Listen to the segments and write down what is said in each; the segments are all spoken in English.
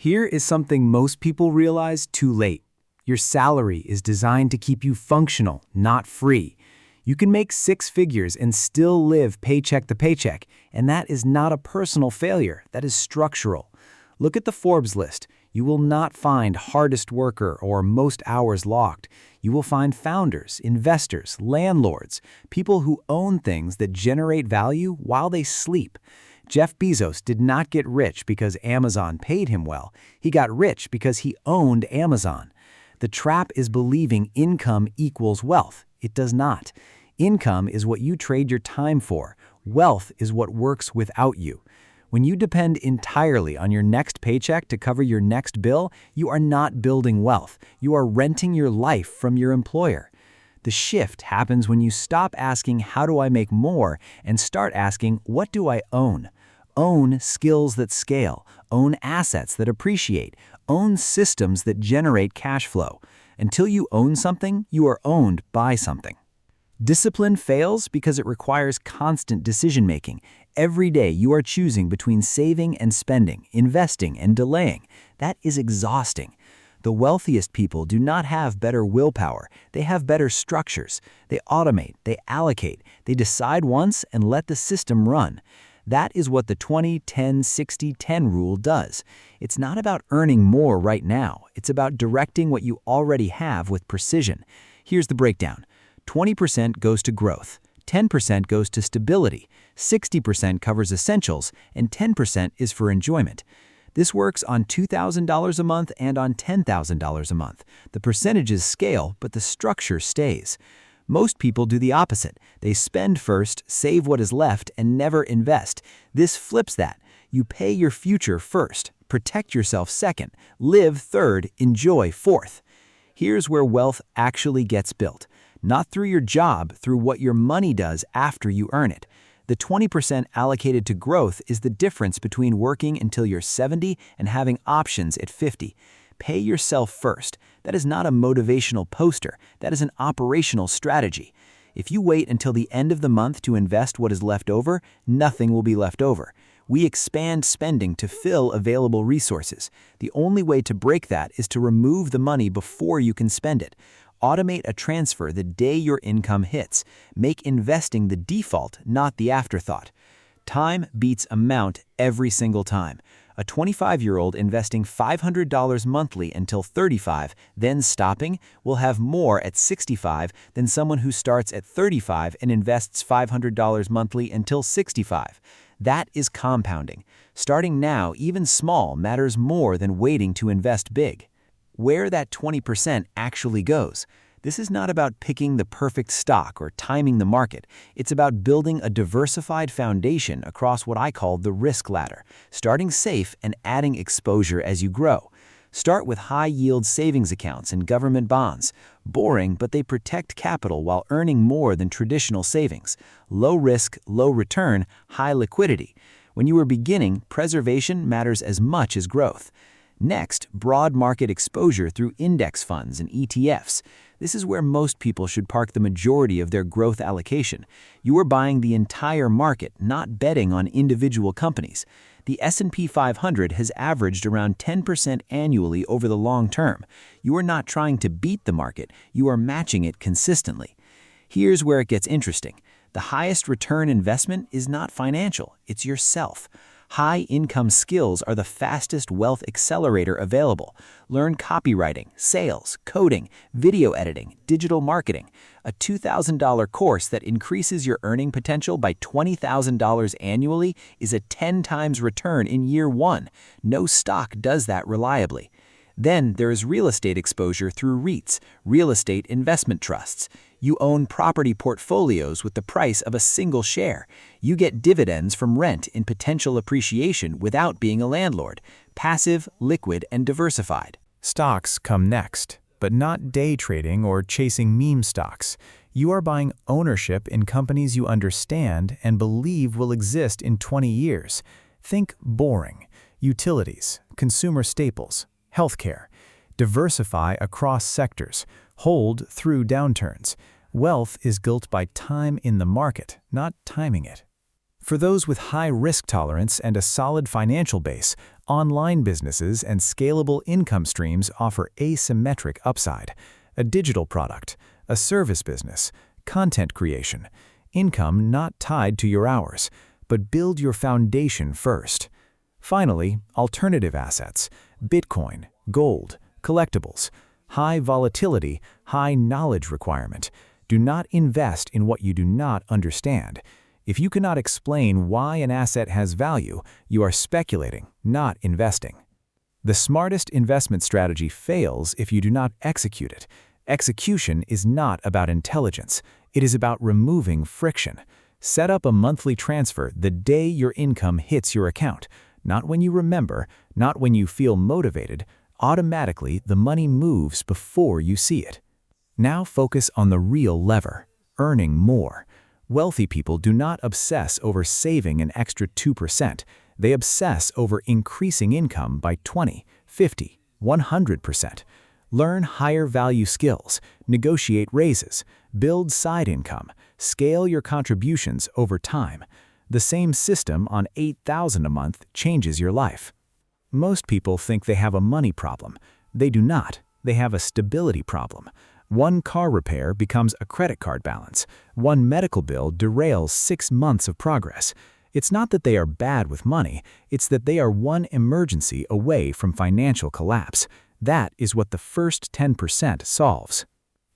Here is something most people realize too late. Your salary is designed to keep you functional, not free. You can make six figures and still live paycheck to paycheck, and that is not a personal failure, that is structural. Look at the Forbes list. You will not find hardest worker or most hours logged. You will find founders, investors, landlords, people who own things that generate value while they sleep. Jeff Bezos did not get rich because Amazon paid him well. He got rich because he owned Amazon. The trap is believing income equals wealth. It does not. Income is what you trade your time for. Wealth is what works without you. When you depend entirely on your next paycheck to cover your next bill, you are not building wealth. You are renting your life from your employer. The shift happens when you stop asking, how do I make more, and start asking, what do I own? Own skills that scale, own assets that appreciate, own systems that generate cash flow. Until you own something, you are owned by something. Discipline fails because it requires constant decision-making. Every day you are choosing between saving and spending, investing and delaying. That is exhausting. The wealthiest people do not have better willpower. They have better structures. They automate, they allocate, they decide once and let the system run. That is what the 20-10-60-10 rule does. It's not about earning more right now. It's about directing what you already have with precision. Here's the breakdown. 20% goes to growth, 10% goes to stability, 60% covers essentials, and 10% is for enjoyment. This works on $2,000 a month and on $10,000 a month. The percentages scale, but the structure stays. Most people do the opposite. They spend first, save what is left, and never invest. This flips that. You pay your future first, protect yourself second, live third, enjoy fourth. Here's where wealth actually gets built. Not through your job, through what your money does after you earn it. The 20% allocated to growth is the difference between working until you're 70 and having options at 50. Pay yourself first. That is not a motivational poster. That is an operational strategy. If you wait until the end of the month to invest what is left over, nothing will be left over. We expand spending to fill available resources. The only way to break that is to remove the money before you can spend it. Automate a transfer the day your income hits. Make investing the default, not the afterthought. Time beats amount every single time. A 25-year-old investing $500 monthly until 35, then stopping, will have more at 65 than someone who starts at 35 and invests $500 monthly until 65. That is compounding. Starting now, even small, matters more than waiting to invest big. Where that 20% actually goes. This is not about picking the perfect stock or timing the market. It's about building a diversified foundation across what I call the risk ladder, starting safe and adding exposure as you grow. Start with high-yield savings accounts and government bonds. Boring, but they protect capital while earning more than traditional savings. Low risk, low return, high liquidity. When you are beginning, preservation matters as much as growth. Next, broad market exposure through index funds and ETFs. This is where most people should park the majority of their growth allocation. You are buying the entire market, not betting on individual companies. The S&P 500 has averaged around 10% annually over the long term. You are not trying to beat the market, you are matching it consistently. Here's where it gets interesting. The highest return investment is not financial, it's yourself. High-income skills are the fastest wealth accelerator available. Learn copywriting, sales, coding, video editing, digital marketing. A $2,000 course that increases your earning potential by $20,000 annually is a 10 times return in year one. No stock does that reliably. Then there is real estate exposure through REITs, real estate investment trusts. You own property portfolios with the price of a single share. You get dividends from rent in potential appreciation without being a landlord. Passive, liquid, and diversified. Stocks come next, but not day trading or chasing meme stocks. You are buying ownership in companies you understand and believe will exist in 20 years. Think boring, utilities, consumer staples, healthcare. Diversify across sectors. Hold through downturns. Wealth is built by time in the market, not timing it. For those with high risk tolerance and a solid financial base, Online businesses and scalable income streams offer asymmetric upside. A digital product, a service business, content creation, income not tied to your hours, but build your foundation first. Finally, alternative assets, Bitcoin, gold, collectibles, high volatility, high knowledge requirement. Do not invest in what you do not understand. If you cannot explain why an asset has value, you are speculating, not investing. The smartest investment strategy fails if you do not execute it. Execution is not about intelligence. It is about removing friction. Set up a monthly transfer the day your income hits your account. Not when you remember, not when you feel motivated. Automatically, the money moves before you see it. Now focus on the real lever, earning more. Wealthy people do not obsess over saving an extra 2%. They obsess over increasing income by 20, 50, 100%. Learn higher value skills, negotiate raises, build side income, scale your contributions over time. The same system on $8,000 a month changes your life. Most people think they have a money problem. They do not. They have a stability problem. One car repair becomes a credit card balance. One medical bill derails 6 months of progress. It's not that they are bad with money, it's that they are one emergency away from financial collapse. That is what the first 10% solves.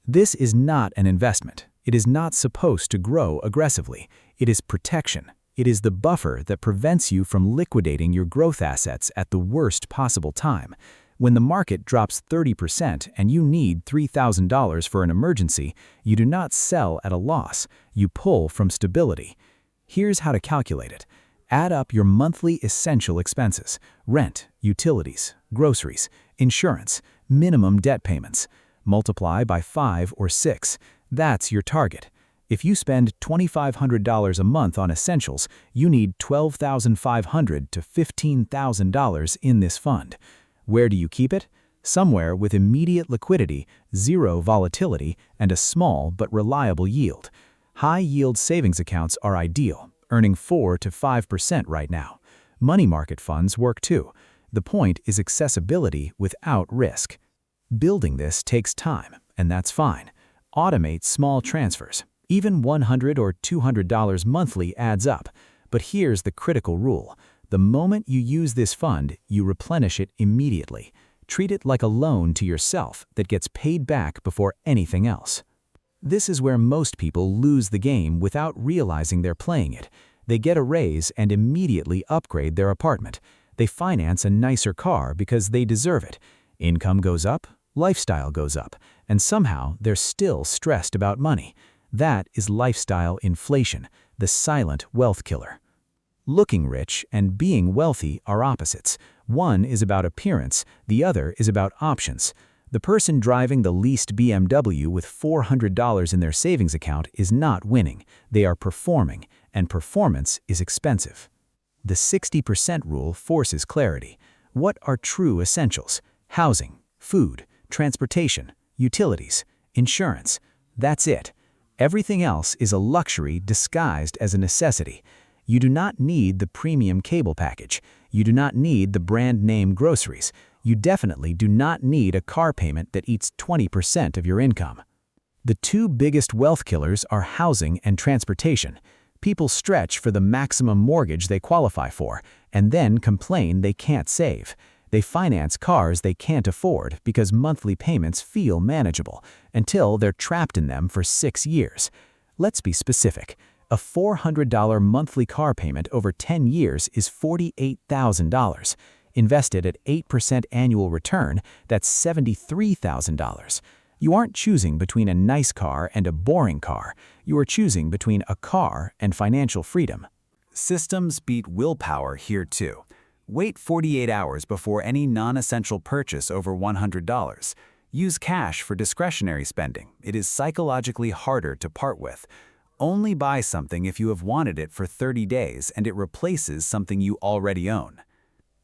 This is not an investment. It is not supposed to grow aggressively. It is protection. It is the buffer that prevents you from liquidating your growth assets at the worst possible time. When the market drops 30% and you need $3,000 for an emergency, you do not sell at a loss. You pull from stability. Here's how to calculate it. Add up your monthly essential expenses: rent, utilities, groceries, insurance, minimum debt payments. Multiply by 5 or 6. That's your target. If you spend $2,500 a month on essentials, you need $12,500 to $15,000 in this fund. Where do you keep it? Somewhere with immediate liquidity, zero volatility, and a small but reliable yield. High-yield savings accounts are ideal, earning 4 to 5% right now. Money market funds work too. The point is accessibility without risk. Building this takes time, and that's fine. Automate small transfers. Even $100 or $200 monthly adds up. But here's the critical rule. The moment you use this fund, you replenish it immediately. Treat it like a loan to yourself that gets paid back before anything else. This is where most people lose the game without realizing they're playing it. They get a raise and immediately upgrade their apartment. They finance a nicer car because they deserve it. Income goes up, lifestyle goes up, and somehow they're still stressed about money. That is lifestyle inflation, the silent wealth killer. Looking rich and being wealthy are opposites. One is about appearance, the other is about options. The person driving the leased BMW with $400 in their savings account is not winning. They are performing, and performance is expensive. The 60% rule forces clarity. What are true essentials? Housing, food, transportation, utilities, insurance. That's it. Everything else is a luxury disguised as a necessity. You do not need the premium cable package. You do not need the brand name groceries. You definitely do not need a car payment that eats 20% of your income. The two biggest wealth killers are housing and transportation. People stretch for the maximum mortgage they qualify for, and then complain they can't save. They finance cars they can't afford because monthly payments feel manageable, until they're trapped in them for 6 years. Let's be specific. A $400 monthly car payment over 10 years is $48,000. Invested at 8% annual return, that's $73,000. You aren't choosing between a nice car and a boring car. You are choosing between a car and financial freedom. Systems beat willpower here too. Wait 48 hours before any non-essential purchase over $100. Use cash for discretionary spending. It is psychologically harder to part with. Only buy something if you have wanted it for 30 days and it replaces something you already own.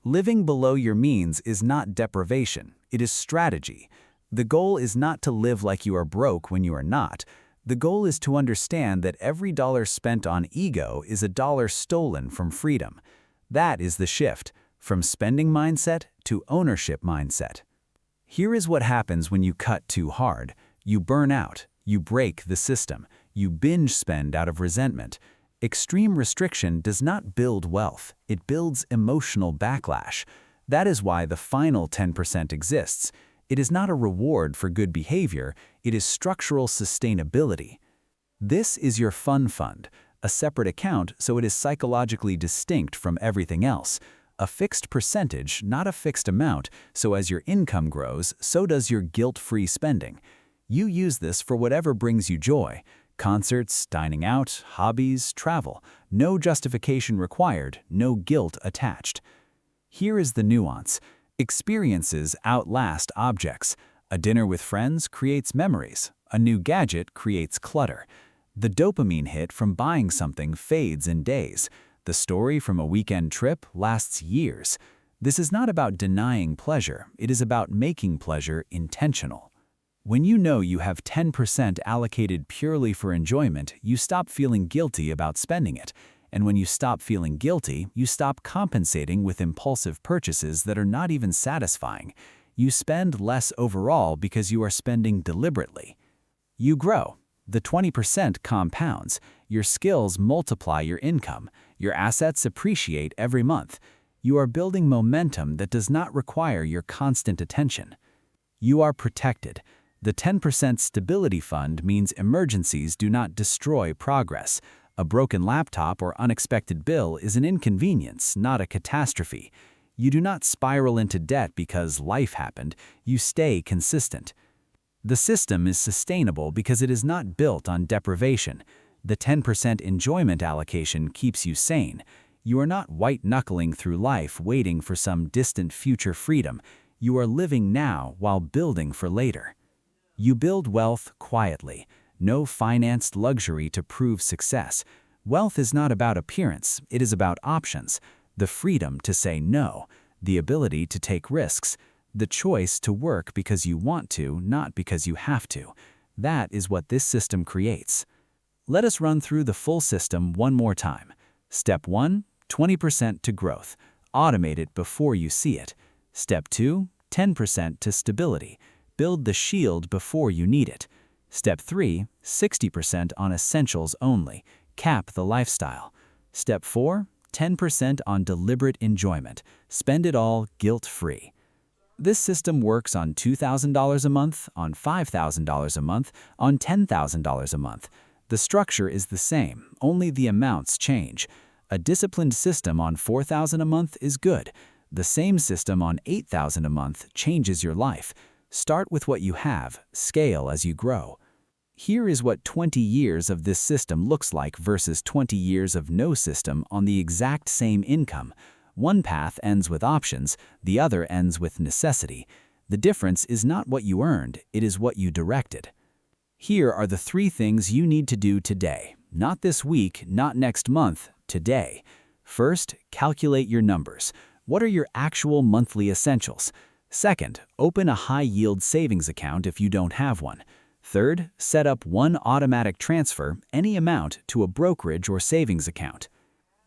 Living below your means is not deprivation, it is strategy. The goal is not to live like you are broke when you are not. The goal is to understand that every dollar spent on ego is a dollar stolen from freedom. That is the shift. from spending mindset to ownership mindset. Here is what happens when you cut too hard. You burn out, you break the system, you binge spend out of resentment. Extreme restriction does not build wealth, it builds emotional backlash. That is why the final 10% exists. It is not a reward for good behavior, it is structural sustainability. This is your fun fund, a separate account so it is psychologically distinct from everything else. A fixed percentage, not a fixed amount, so as your income grows, so does your guilt-free spending. You use this for whatever brings you joy. Concerts, dining out, hobbies, travel. No justification required, no guilt attached. Here is the nuance. Experiences outlast objects. A dinner with friends creates memories. A new gadget creates clutter. The dopamine hit from buying something fades in days. The story from a weekend trip lasts years. This is not about denying pleasure, it is about making pleasure intentional. When you know you have 10% allocated purely for enjoyment, you stop feeling guilty about spending it. And when you stop feeling guilty, you stop compensating with impulsive purchases that are not even satisfying. You spend less overall because you are spending deliberately. You grow. The 20% compounds. Your skills multiply your income. Your assets appreciate every month. You are building momentum that does not require your constant attention. You are protected. The 10% stability fund means emergencies do not destroy progress. A broken laptop or unexpected bill is an inconvenience, not a catastrophe. You do not spiral into debt because life happened. You stay consistent. The system is sustainable because it is not built on deprivation. The 10% enjoyment allocation keeps you sane. You are not white-knuckling through life waiting for some distant future freedom. You are living now while building for later. You build wealth quietly. No financed luxury to prove success. Wealth is not about appearance, it is about options. The freedom to say no, the ability to take risks, the choice to work because you want to, not because you have to. That is what this system creates. Let us run through the full system one more time. Step 1, 20% to growth. Automate it before you see it. Step 2, 10% to stability. Build the shield before you need it. Step 3, 60% on essentials only. Cap the lifestyle. Step 4, 10% on deliberate enjoyment. Spend it all guilt-free. This system works on $2,000 a month, on $5,000 a month, on $10,000 a month. The structure is the same, only the amounts change. A disciplined system on $4,000 a month is good. The same system on $8,000 a month changes your life. Start with what you have, scale as you grow. Here is what 20 years of this system looks like versus 20 years of no system on the exact same income. One path ends with options, the other ends with necessity. The difference is not what you earned, it is what you directed. Here are the 3 things you need to do today. Not this week, not next month, today. First, calculate your numbers. What are your actual monthly essentials? Second, open a high-yield savings account if you don't have one. Third, set up one automatic transfer, any amount, to a brokerage or savings account.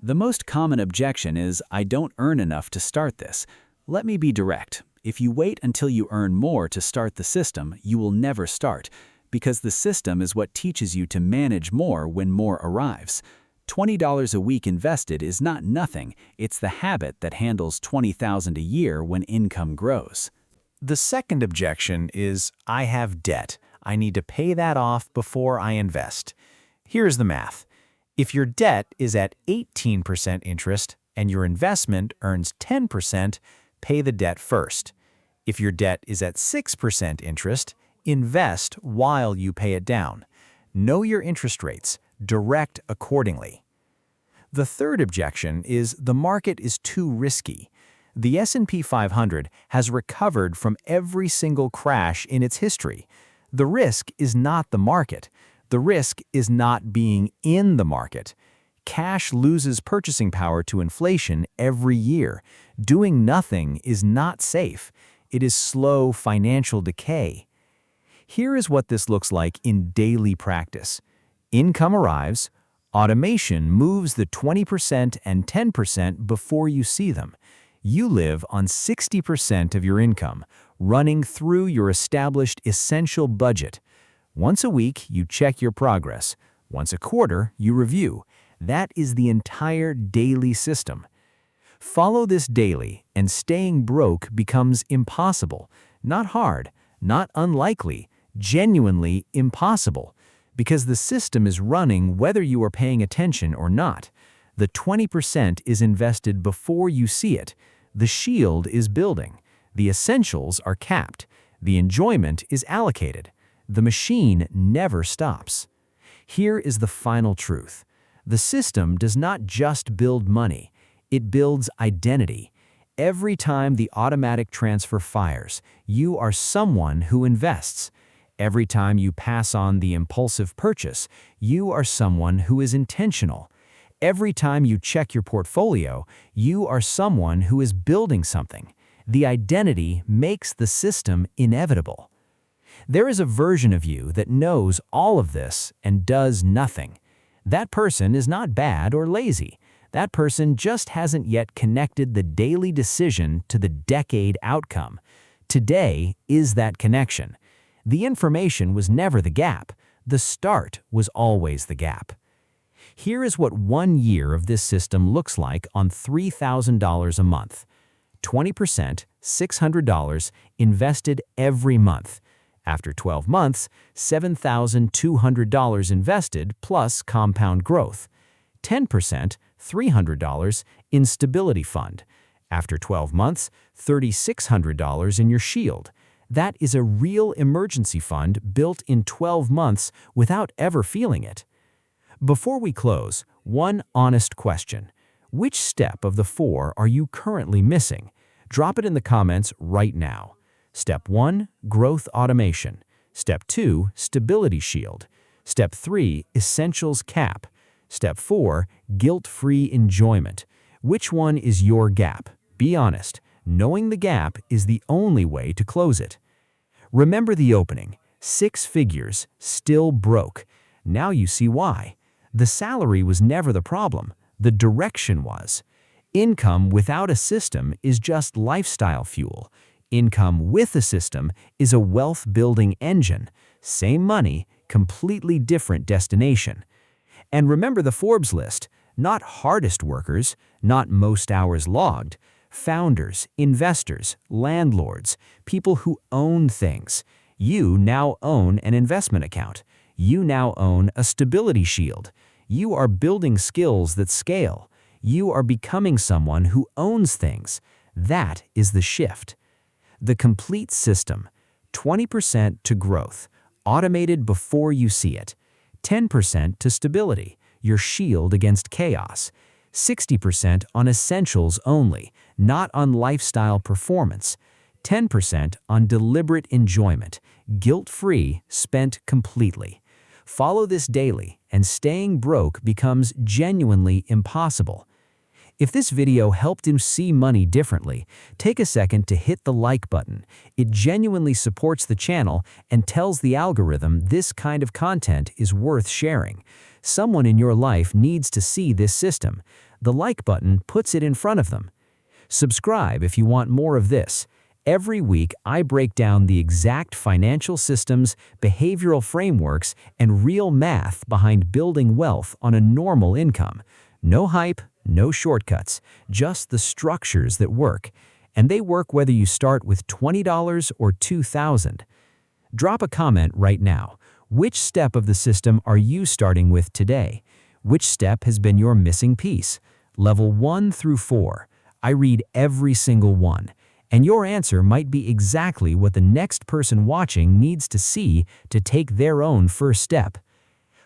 The most common objection is, I don't earn enough to start this. Let me be direct. If you wait until you earn more to start the system, you will never start, because the system is what teaches you to manage more when more arrives. $20 a week invested is not nothing, it's the habit that handles $20,000 a year when income grows. The second objection is, I have debt. I need to pay that off before I invest. Here's the math. If your debt is at 18% interest and your investment earns 10%, pay the debt first. If your debt is at 6% interest, invest while you pay it down. Know your interest rates. Direct accordingly. The third objection is the market is too risky. The S&P 500 has recovered from every single crash in its history. The risk is not the market. The risk is not being in the market. Cash loses purchasing power to inflation every year. Doing nothing is not safe. It is slow financial decay. Here is what this looks like in daily practice. Income arrives, automation moves the 20% and 10% before you see them. You live on 60% of your income, running through your established essential budget. Once a week, you check your progress. Once a quarter, you review. That is the entire daily system. Follow this daily, and staying broke becomes impossible. Not hard, not unlikely, genuinely impossible. Because the system is running whether you are paying attention or not. The 20% is invested before you see it. The shield is building. The essentials are capped. The enjoyment is allocated. The machine never stops. Here is the final truth. The system does not just build money. It builds identity. Every time the automatic transfer fires, you are someone who invests. Every time you pass on the impulsive purchase, you are someone who is intentional. Every time you check your portfolio, you are someone who is building something. The identity makes the system inevitable. There is a version of you that knows all of this and does nothing. That person is not bad or lazy. That person just hasn't yet connected the daily decision to the decade outcome. Today is that connection. The information was never the gap. The start was always the gap. Here is what 1 year of this system looks like on $3,000 a month. 20%, $600, invested every month. After 12 months, $7,200 invested plus compound growth. 10%, $300, in stability fund. After 12 months, $3,600 in your shield. That is a real emergency fund built in 12 months without ever feeling it. Before we close, one honest question. Which step of the 4 are you currently missing? Drop it in the comments right now. Step 1, growth automation. Step 2, stability shield. Step 3, essentials cap. Step 4, guilt-free enjoyment. Which one is your gap? Be honest. Knowing the gap is the only way to close it. Remember the opening. 6 figures, still broke. Now you see why. The salary was never the problem. The direction was. Income without a system is just lifestyle fuel. Income with a system is a wealth-building engine. Same money, completely different destination. And remember the Forbes list. Not hardest workers, not most hours logged. Founders, investors, landlords, people who own things. You now own an investment account. You now own a stability shield. You are building skills that scale. You are becoming someone who owns things. That is the shift. The complete system. 20% to growth, automated before you see it. 10% to stability, your shield against chaos. 60% on essentials only, not on lifestyle performance. 10% on deliberate enjoyment, guilt-free, spent completely. Follow this daily, and staying broke becomes genuinely impossible. If this video helped him see money differently, take a second to hit the like button. It genuinely supports the channel and tells the algorithm this kind of content is worth sharing. Someone in your life needs to see this system. The like button puts it in front of them. Subscribe if you want more of this. Every week, I break down the exact financial systems, behavioral frameworks, and real math behind building wealth on a normal income. No hype, no shortcuts, just the structures that work. And they work whether you start with $20 or $2,000. Drop a comment right now. Which step of the system are you starting with today? Which step has been your missing piece? Level 1 through 4. I read every single one. And your answer might be exactly what the next person watching needs to see to take their own first step.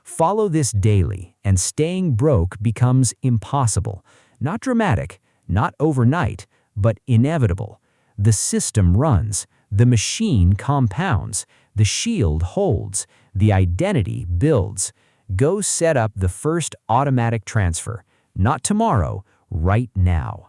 Follow this daily, and staying broke becomes impossible. Not dramatic, not overnight, but inevitable. The system runs, the machine compounds, the shield holds, the identity builds. Go set up the first automatic transfer. Not tomorrow, right now.